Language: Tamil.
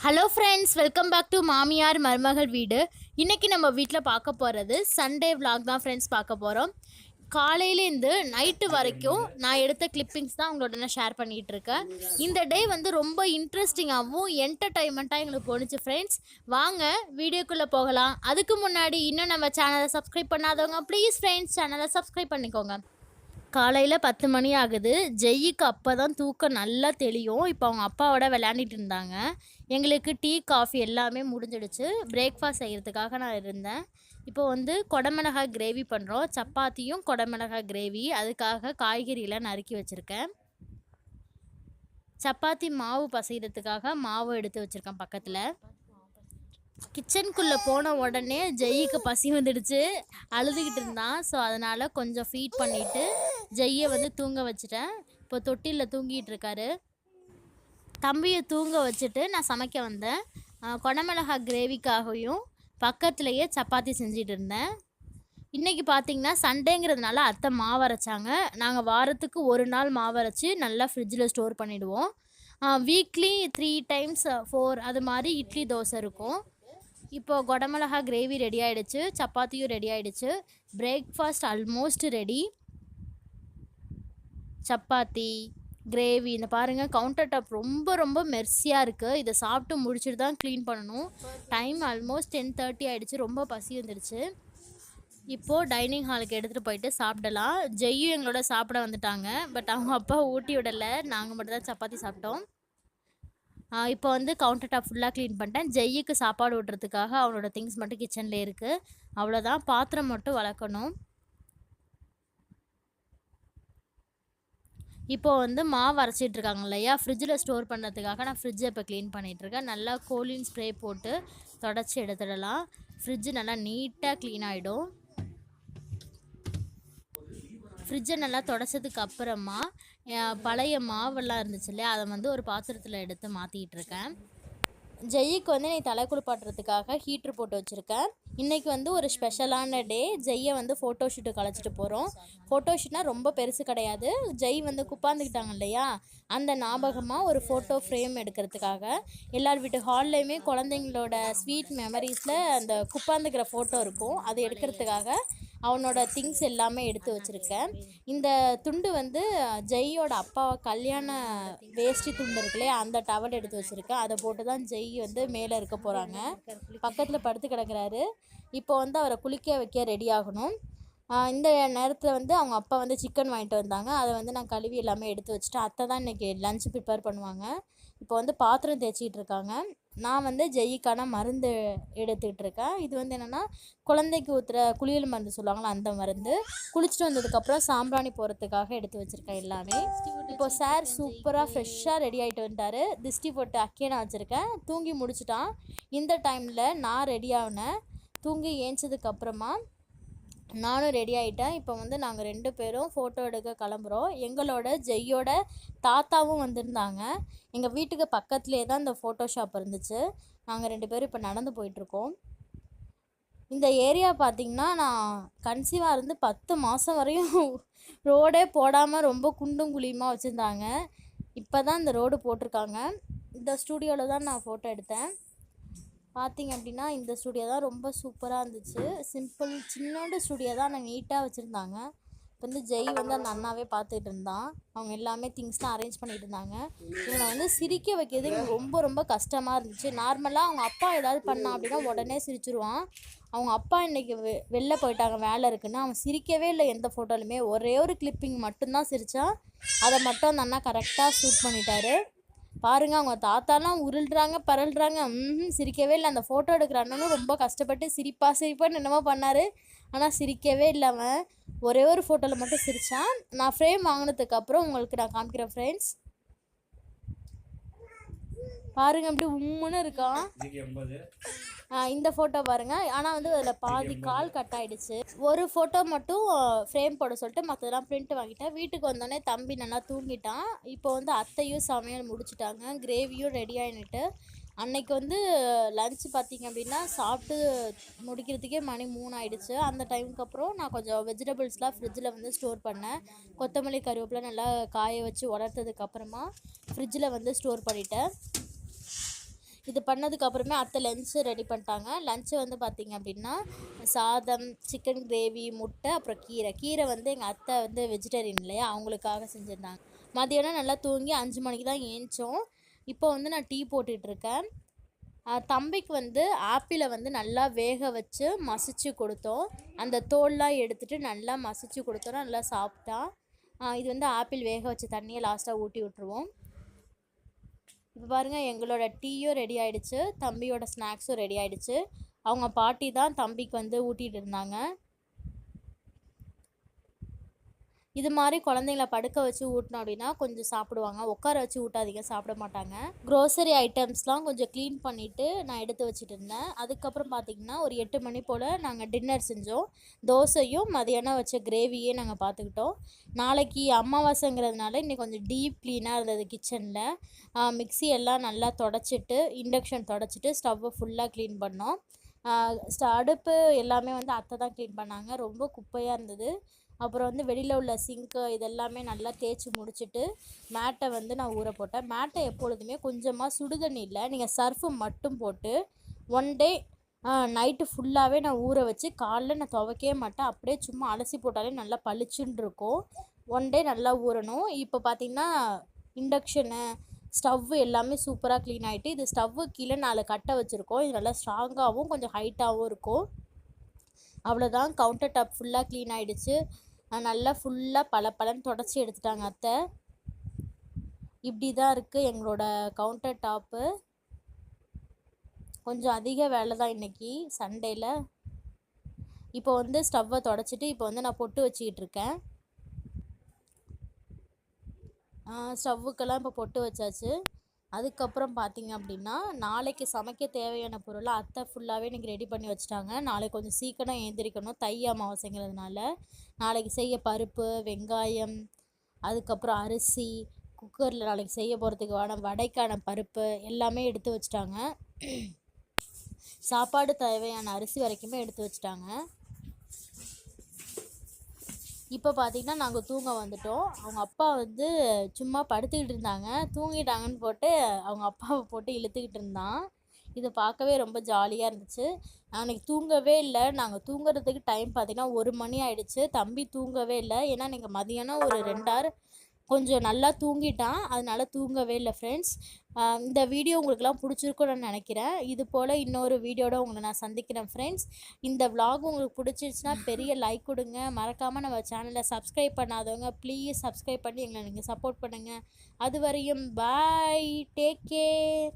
Hello friends, welcome back to மாமியார் மருமகள் வீடு. இன்றைக்கி நம்ம வீட்டில் பார்க்க போகிறது சண்டே vlog தான் ஃப்ரெண்ட்ஸ் பார்க்க போகிறோம். காலையிலேருந்து நைட்டு வரைக்கும் நான் எடுத்த கிளிப்பிங்ஸ் தான் உங்களோட நான் ஷேர் பண்ணிகிட்டு இருக்கேன். இந்த டே வந்து ரொம்ப இன்ட்ரெஸ்டிங்காகவும் என்டர்டைன்மெண்ட்டாக எங்களுக்கு போணுச்சு ஃப்ரெண்ட்ஸ். வாங்க வீடியோக்குள்ளே போகலாம். அதுக்கு முன்னாடி இன்னும் நம்ம சேனலை சப்ஸ்கிரைப் பண்ணாதவங்க ப்ளீஸ் ஃப்ரெண்ட்ஸ் சேனலை சப்ஸ்கிரைப் பண்ணிக்கோங்க. காலையில் 10 மணி ஆகுது. ஜெய்யிக்கு அப்போ தான் தூக்கம் நல்லா தெளியும். இப்போ அவங்க அப்பாவோட விளையாண்டுட்டு இருந்தாங்க. எங்களுக்கு டீ காஃபி எல்லாமே முடிஞ்சிடுச்சு. பிரேக்ஃபாஸ்ட் செய்கிறதுக்காக நான் இருந்தேன். இப்போ வந்து குடமிளகாய் கிரேவி பண்ணுறோம். சப்பாத்தியும் குடமிளகாய் கிரேவி. அதுக்காக காய்கறியெல்லாம் நறுக்கி வச்சுருக்கேன். சப்பாத்தி மாவு பசைகிறதுக்காக மாவு எடுத்து வச்சுருக்கேன் பக்கத்தில். கிச்சனுக்குள்ளே போன உடனே ஜெய்யிக்கு பசி வந்துடுச்சு. அழுதுகிட்டு இருந்தான். ஸோ அதனால் கொஞ்சம் ஃபீட் பண்ணிவிட்டு ஜெய்யை வந்து தூங்க வச்சுட்டேன். இப்போ தொட்டிலில் தூங்கிட்டு இருக்காரு. தம்பியை தூங்க வச்சுட்டு நான் சமைக்க வந்தேன். குடமிளகாய் கிரேவிக்காகவும் பக்கத்துலேயே சப்பாத்தி செஞ்சிட்டு இருந்தேன். இன்றைக்கி பார்த்திங்கன்னா சண்டேங்கிறதுனால அத்தை மாவு அரைச்சாங்க. நாங்கள் வாரத்துக்கு ஒரு நாள் மாவு அரைச்சி நல்லா ஃப்ரிட்ஜில் ஸ்டோர் பண்ணிவிடுவோம். வீக்லி 3 times 4 அது மாதிரி இட்லி தோசை இருக்கும். இப்போது குடமிளகா கிரேவி ரெடி ஆகிடுச்சு. சப்பாத்தியும் ரெடி ஆகிடுச்சு. Breakfast almost ready. Chapati gravy இந்த பாருங்கள், கவுண்டர் டாப் ரொம்ப ரொம்ப மெர்சியாக இருக்குது. இதை சாப்பிட்டு முடிச்சுட்டு தான் க்ளீன் பண்ணணும். டைம் ஆல்மோஸ்ட் 10:30 ஆகிடுச்சு. ரொம்ப பசி வந்துடுச்சு. இப்போது டைனிங் ஹாலுக்கு எடுத்துகிட்டு போயிட்டு சாப்பிடலாம். ஜெய்யும் எங்களோட சாப்பிட வந்துட்டாங்க. பட் அவங்க அப்பா ஊட்டி விடலை. நாங்கள் மட்டும் தான் சப்பாத்தி சாப்பிட்டோம். இப்போ வந்து கவுண்டர் டாப் ஃபுல்லாக க்ளீன் பண்ணிட்டேன். ஜெய்யுக்கு சாப்பாடு விட்றதுக்காக அவனோட திங்ஸ் மட்டும் கிச்சனில் இருக்குது. அவ்வளோதான். பாத்திரம் மட்டும் வளர்க்கணும். இப்போது வந்து மாவு அரைச்சிட்ருக்காங்க இல்லையா, ஃப்ரிட்ஜில் ஸ்டோர் பண்ணுறதுக்காக நான் ஃப்ரிட்ஜை இப்போ க்ளீன் பண்ணிகிட்ருக்கேன். நல்லா கோலின் ஸ்ப்ரே போட்டு தொடச்சி எடுத்துடலாம். ஃப்ரிட்ஜு நல்லா நீட்டாக க்ளீன் ஆகிடும். ஃப்ரிட்ஜை நல்லா தொடச்சதுக்கு அப்புறமா பழைய மாவெல்லாம் இருந்துச்சு இல்லையா, அதை வந்து ஒரு பாத்திரத்தில் எடுத்து மாற்றிக்கிட்டு இருக்கேன். ஜெய்யிக்கு வந்து நீ தலை குளிப்பாட்டுறதுக்காக ஹீட்ரு போட்டு வச்சுருக்கேன். இன்றைக்கி வந்து ஒரு ஸ்பெஷலான டே. ஜெய்யை வந்து ஃபோட்டோ ஷூட்டுக்கு அழைச்சிட்டு போகிறோம். ஃபோட்டோ ஷூட்னால் ரொம்ப பெருசு கிடையாது. ஜெய் வந்து குப்பாந்துக்கிட்டாங்க இல்லையா, அந்த ஞாபகமாக ஒரு ஃபோட்டோ ஃப்ரேம் எடுக்கிறதுக்காக எல்லார் வீட்டு ஹால்லையுமே குழந்தைங்களோட ஸ்வீட் மெமரிஸில் அந்த குப்பாந்துக்கிற ஃபோட்டோ இருக்கும். அதை எடுக்கிறதுக்காக அவனோட திங்ஸ் எல்லாமே எடுத்து வச்சுருக்கேன். இந்த துண்டு வந்து ஜெய்யோட அப்பா கல்யாண வேஷ்டி துண்டு இருக்குல்லையே, அந்த டவல் எடுத்து வச்சுருக்கேன். அதை போட்டு தான் ஜெய் வந்து மேலே இருக்க போகிறாங்க. பக்கத்தில் படுத்து கிடக்கிறாரு. இப்போ வந்து அவரை குளிக்க வைக்க ரெடி ஆகணும். இந்த நேரத்தில் வந்து அவங்க அப்பா வந்து சிக்கன் வாங்கிட்டு வந்தாங்க. அதை வந்து நான் கழுவி எல்லாமே எடுத்து வச்சுட்டு அத்தை தான் இன்றைக்கி லஞ்ச் ப்ரிப்பேர் பண்ணுவாங்க. இப்போ வந்து பாத்திரம் தேய்ச்சிக்கிட்டு இருக்காங்க. நான் வந்து ஜெய்யிக்கான மருந்து எடுத்துக்கிட்டு இருக்கேன். இது வந்து என்னென்னா குழந்தைக்கு ஊற்றுற குளியல் மருந்து சொல்லுவாங்களா, அந்த மருந்து. குளிச்சுட்டு வந்ததுக்கப்புறம் சாம்பிராணி போகிறதுக்காக எடுத்து வச்சுருக்கேன் எல்லாமே. இப்போ சார் சூப்பராக ஃப்ரெஷ்ஷாக ரெடி ஆகிட்டு வந்துட்டார். திஷ்டி போட்டு அக்கே நான் வச்சுருக்கேன். தூங்கி முடிச்சுட்டான். இந்த டைமில் நான் ரெடி ஆகினேன். தூங்கி ஏஞ்சதுக்கப்புறமா நானும் ரெடி ஆகிட்டேன். இப்போ வந்து நாங்கள் 2 பேரும் ஃபோட்டோ எடுக்க கிளம்புறோம். எங்களோட ஜெய்யோட தாத்தாவும் வந்திருந்தாங்க. எங்கள் வீட்டுக்கு பக்கத்துலேயே தான் இந்த ஃபோட்டோ ஷாப் இருந்துச்சு. நாங்கள் 2 பேரும் இப்போ நடந்து போயிட்டுருக்கோம். இந்த ஏரியா பார்த்திங்கன்னா, நான் கன்சீவாக இருந்து 10 மாதம் வரையும் ரோடே போடாமல் ரொம்ப குண்டும் குழியுமாக வச்சுருந்தாங்க. இப்போ தான் இந்த ரோடு போட்டிருக்காங்க. இந்த ஸ்டூடியோவில் தான் நான் ஃபோட்டோ எடுத்தேன். பார்த்திங்க அப்படின்னா இந்த ஸ்டூடியோ தான் ரொம்ப சூப்பராக இருந்துச்சு. சிம்பிள் சின்னோண்டு ஸ்டூடியோ தான், நான் நீட்டாக வச்சுருந்தாங்க. இப்போ வந்து ஜெய் வந்து அந்த அண்ணாவே பார்த்துட்டு இருந்தான். அவங்க எல்லாமே திங்ஸ்லாம் அரேஞ்ச் பண்ணிட்டு இருந்தாங்க. இவனை வந்து சிரிக்க வைக்கிறது எனக்கு ரொம்ப ரொம்ப கஷ்டமாக இருந்துச்சு. நார்மலாக அவங்க அப்பா ஏதாவது பண்ணான் அப்படின்னா உடனே சிரிச்சிருவான். அவங்க அப்பா இன்றைக்கி வெளில போயிட்டாங்க, வேலை இருக்குன்னு. அவன் சிரிக்கவே இல்லை எந்த ஃபோட்டோலுமே. ஒரே ஒரு கிளிப்பிங் மட்டும்தான் சிரித்தான். அதை மட்டும் அந்த அண்ணா கரெக்டாக ஷூட் பண்ணிட்டாரு. பாருங்கள், அவங்க தாத்தாலாம் உருள்றாங்க பரல்றாங்க. சிரிக்கவே இல்லை. அந்த ஃபோட்டோ எடுக்கிற அண்ணனும் ரொம்ப கஷ்டப்பட்டு சிரிப்பான்னு என்னமோ பண்ணார். ஆனால் சிரிக்கவே இல்லை அவன். ஒரே ஒரு ஃபோட்டோவில் மட்டும் சிரித்தான். நான் ஃப்ரேம் வாங்கினதுக்கப்புறம் உங்களுக்கு நான் காமிக்கிறேன் ஃப்ரெண்ட்ஸ். பாருங்கள், அப்படி உம்முன்னு இருக்கான். இந்த ஃபோட்டோ பாருங்கள். ஆனால் வந்து அதில் பாதி கால் கட் ஆகிடுச்சு. ஒரு ஃபோட்டோ மட்டும் ஃப்ரேம் போட சொல்லிட்டு மற்றதெல்லாம் பிரிண்ட் வாங்கிட்டேன். வீட்டுக்கு வந்தோடனே தம்பி நல்லா தூங்கிட்டான். இப்போ வந்து அத்தையும் சமையல் முடிச்சிட்டாங்க. கிரேவியும் ரெடி ஆகிட்டு அன்னைக்கு வந்து லன்ச் பார்த்திங்க அப்படின்னா சாப்பிட்டு முடிக்கிறதுக்கே மணி 3 ஆகிடுச்சு. அந்த டைமுக்கு அப்புறம் நான் கொஞ்சம் வெஜிடபிள்ஸ்லாம் ஃப்ரிட்ஜில் வந்து ஸ்டோர் பண்ணேன். கொத்தமல்லி கருவேப்பிலை நல்லா காய வச்சு உலர்த்ததுக்கப்புறமா ஃப்ரிட்ஜில் வந்து ஸ்டோர் பண்ணிட்டேன். இது பண்ணதுக்கப்புறமே அத்தை லஞ்சு ரெடி பண்ணிட்டாங்க. லஞ்சு வந்து பார்த்திங்க அப்படின்னா சாதம், சிக்கன் கிரேவி, முட்டை, அப்புறம் கீரை வந்து எங்கள் அத்தை வந்து வெஜிடேரியன் இல்லையா, அவங்களுக்காக செஞ்சுருந்தாங்க. மதியானம் நல்லா தூங்கி 5 மணிக்கு தான் ஏந்திச்சோம். இப்போ வந்து நான் டீ போட்டுட்ருக்கேன். தம்பிக்கு வந்து ஆப்பிளை வந்து நல்லா வேக வச்சு மசிச்சு கொடுத்தோம். அந்த தோல்லாம் எடுத்துகிட்டு நல்லா மசிச்சு கொடுத்தோன்னா நல்லா சாப்பிட்டான். இது வந்து ஆப்பிள் வேக வச்ச தண்ணியை லாஸ்ட்டாக ஊட்டி விட்ருவோம். இப்போ பாருங்கள், எங்களோட டீயும் ரெடி ஆகிடுச்சு, தம்பியோட ஸ்நாக்ஸும் ரெடி ஆகிடுச்சு. அவங்க பாட்டி தான் தம்பிக்கு வந்து ஊட்டிகிட்டு இருந்தாங்க. இது மாதிரி குழந்தைங்கள படுக்க வச்சு ஊட்டினோம் அப்படின்னா கொஞ்சம் சாப்பிடுவாங்க. உட்கார வச்சு ஊட்டாதீங்க, சாப்பிட மாட்டாங்க. க்ரோசரி ஐட்டம்ஸ்லாம் கொஞ்சம் க்ளீன் பண்ணிவிட்டு நான் எடுத்து வச்சுட்டு இருந்தேன். அதுக்கப்புறம் பார்த்திங்கன்னா ஒரு 8 மணி போல் நாங்கள் டின்னர் செஞ்சோம். தோசையும் மதியானம் வச்ச கிரேவியே நாங்கள் பார்த்துக்கிட்டோம். நாளைக்கு அமாவாசைங்கிறதுனால இன்றைக்கி கொஞ்சம் டீப் க்ளீனாக இருந்தது கிச்சனில். மிக்ஸி எல்லாம் நல்லா தொடச்சிட்டு, இண்டக்ஷன் தொடச்சிட்டு, ஸ்டவ்வை ஃபுல்லாக க்ளீன் பண்ணோம். அடுப்பு எல்லாமே வந்து அத்தை தான் க்ளீன் பண்ணாங்க. ரொம்ப குப்பையாக இருந்தது. அப்புறம் வந்து வெளியில் உள்ள சிங்க்கு இதெல்லாமே நல்லா தேய்ச்சி முடிச்சுட்டு மேட்டை வந்து நான் ஊற போட்டேன். மேட்டை எப்பொழுதுமே கொஞ்சமாக சுடுதண்ணியில் நீங்கள் சர்ஃபு மட்டும் போட்டு 1 டே நைட்டு ஃபுல்லாகவே நான் ஊற வச்சு காலைல நான் துவைக்கவே மாட்டேன். அப்படியே சும்மா அலசி போட்டாலே நல்லா பளிச்சுன்னு இருக்கும். 1 டே நல்லா ஊறணும். இப்போ பார்த்திங்கன்னா இண்டக்ஷனு, ஸ்டவ்வு எல்லாமே சூப்பராக க்ளீன் ஆகிட்டு, இது ஸ்டவ்வு கீழே 4 கட்டை வச்சுருக்கோம். இது நல்லா ஸ்ட்ராங்காகவும் கொஞ்சம் ஹைட்டாகவும் இருக்கும். அவ்வளோதான், கவுண்டர் டாப் ஃபுல்லாக க்ளீன் ஆகிடுச்சு. நல்லா ஃபுல்லாக பளபளன்னு தொடச்சி எடுத்துட்டாங்க அத்தை. இப்படி தான் இருக்குது எங்களோட கவுண்டர் டாப்பு. கொஞ்சம் அதிக வேலை தான் இன்றைக்கி சண்டேயில். இப்போ வந்து ஸ்டவ்வை தொடச்சிட்டு இப்போ வந்து நான் பொட்டு வச்சுக்கிட்டு இருக்கேன். ஸ்டவ்வுக்கெல்லாம் இப்போ பொட்டு வச்சாச்சு. அதுக்கப்புறம் பார்த்திங்க அப்படின்னா நாளைக்கு சமைக்க தேவையான பொருளை அத்தை ஃபுல்லாகவே இன்றைக்கி ரெடி பண்ணி வச்சுட்டாங்க. நாளைக்கு கொஞ்சம் சீக்கிரம் எழுந்திரிக்கணும், தை அமாவாசைங்கிறதுனால. நாளைக்கு செய்ய பருப்பு, வெங்காயம், அதுக்கப்புறம் அரிசி, குக்கரில் நாளைக்கு செய்ய போகிறதுக்கான வடைக்கான பருப்பு எல்லாமே எடுத்து வச்சுட்டாங்க. சாப்பாடு தேவையான அரிசி வரைக்குமே எடுத்து வச்சுட்டாங்க. இப்போ பார்த்திங்கன்னா நாங்கள் தூங்க வந்துட்டோம். அவங்க அப்பா வந்து சும்மா படுத்துக்கிட்டு இருந்தாங்க. தூங்கிட்டாங்கன்னு போட்டு அவங்க அப்பாவை போட்டு இழுத்துக்கிட்டு இருந்தான். இதை பார்க்கவே ரொம்ப ஜாலியாக இருந்துச்சு. அன்றைக்கி தூங்கவே இல்லை. நாங்கள் தூங்குறதுக்கு டைம் பார்த்திங்கன்னா 1 மணி ஆகிடுச்சு. தம்பி தூங்கவே இல்லை. ஏன்னா நீங்கள் மதியானம் ஒரு 2 ஹவர் கொஞ்சம் நல்லா தூங்கிட்டான், அதனால தூங்கவே இல்லை ஃப்ரெண்ட்ஸ். இந்த வீடியோ உங்களுக்குலாம் பிடிச்சிருக்குன்னு நான் நினைக்கிறேன். இது போல் இன்னொரு வீடியோட உங்களை நான் சந்திக்கிறேன் ஃப்ரெண்ட்ஸ். இந்த விலாக் உங்களுக்கு பிடிச்சிருச்சுன்னா பெரிய லைக் கொடுங்க. மறக்காமல் நம்ம சேனலை சப்ஸ்கிரைப் பண்ணாதவங்க ப்ளீஸ் சப்ஸ்கிரைப் பண்ணி எங்களை நீங்கள் சப்போர்ட் பண்ணுங்கள். அது வரையும் பாய், டேக் கேர்.